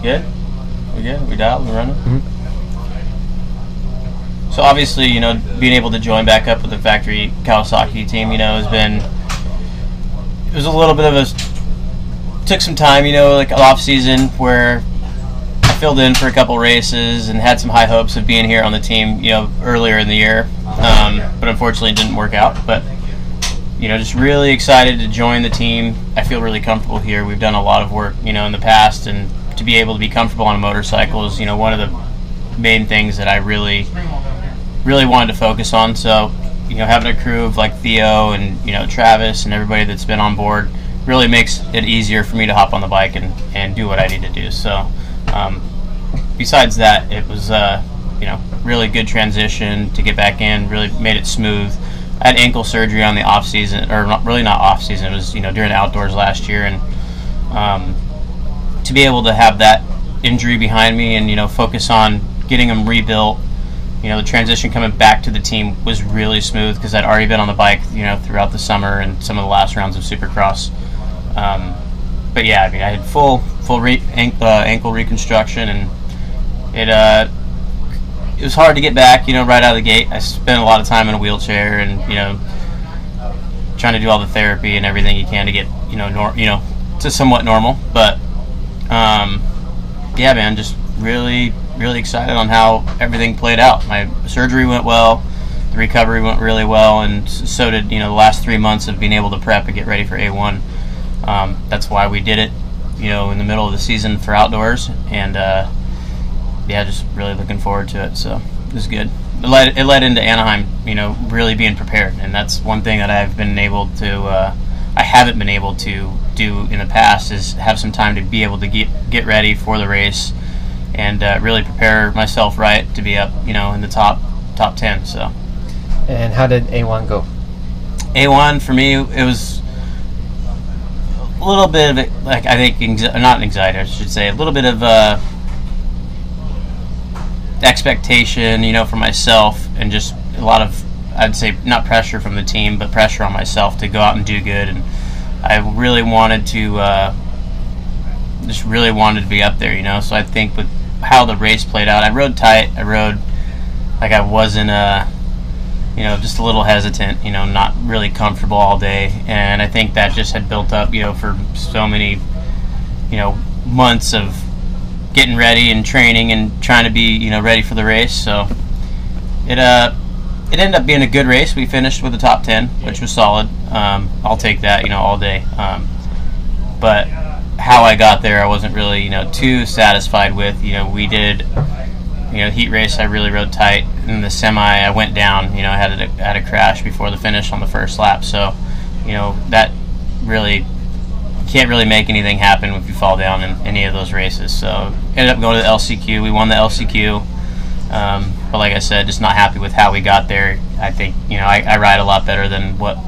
Good? We good? We dialed? We running? Mm-hmm. So obviously, being able to join back up with the factory Kawasaki team, has been, it was a little bit of took some time, like off season where I filled in for a couple races and had some high hopes of being here on the team, earlier in the year. But unfortunately it didn't work out. But, just really excited to join the team. I feel really comfortable here. We've done a lot of work, in the past, and to be able to be comfortable on a motorcycle is, one of the main things that I really wanted to focus on. So, having a crew of like Theo and, Travis and everybody that's been on board really makes it easier for me to hop on the bike and do what I need to do. So, besides that, it was, really good transition to get back in, really made it smooth. I had ankle surgery on the off season, or not off season, it was, during the outdoors last year. And to be able to have that injury behind me and, focus on getting them rebuilt, the transition coming back to the team was really smooth because I'd already been on the bike, throughout the summer and some of the last rounds of Supercross. But yeah, I had full ankle reconstruction, and it was hard to get back, right out of the gate. I spent a lot of time in a wheelchair and, trying to do all the therapy and everything you can to get, to somewhat normal. But yeah, man, just really excited on how everything played out. My surgery went well, the recovery went really well, and so did, the last 3 months of being able to prep and get ready for A1. That's why we did it, in the middle of the season for outdoors, and yeah, just really looking forward to it. So it was good. It led into Anaheim, really being prepared, and that's one thing that I haven't been able to do in the past, is have some time to be able to get ready for the race and really prepare myself right to be up, in the top 10. So. And how did A1 go? A1 for me, it was a little bit of it, like, I think not anxiety, I should say, a little bit of expectation, for myself, and just a lot of, I'd say, not pressure from the team, but pressure on myself to go out and do good. And I really wanted to be up there, so I think with how the race played out, I rode tight, I rode like I wasn't just a little hesitant, not really comfortable all day, and I think that just had built up, for so many, months of getting ready and training and trying to be, ready for the race. So it ended up being a good race. We finished with the top 10, which was solid. I'll take that, all day. But how I got there, I wasn't really, too satisfied with. We did, heat race, I really rode tight. In the semi, I went down, I had a crash before the finish on the first lap. So, that really can't really make anything happen if you fall down in any of those races. So ended up going to the LCQ. We won the LCQ. But like I said, just not happy with how we got there. I think, I ride a lot better than what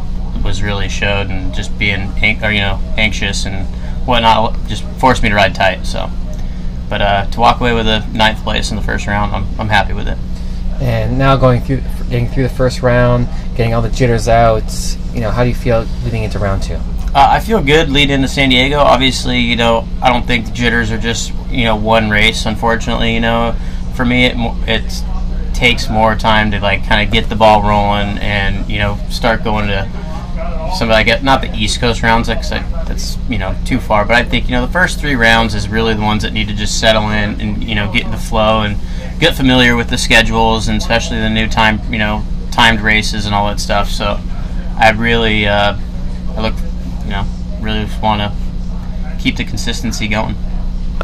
was really showed, and just being anxious and whatnot just forced me to ride tight. So, but to walk away with a 9th place in the first round, I'm happy with it. And now getting through the first round, getting all the jitters out, how do you feel leading into round 2? I feel good leading into San Diego. Obviously, I don't think the jitters are just, one race, unfortunately. For me, it takes more time to, like, kind of get the ball rolling and, start going to some, like, not the East Coast rounds, because that's, too far. But I think, the first 3 rounds is really the ones that need to just settle in and, get in the flow and get familiar with the schedules, and especially the new timed races and all that stuff. So I really, really just want to keep the consistency going.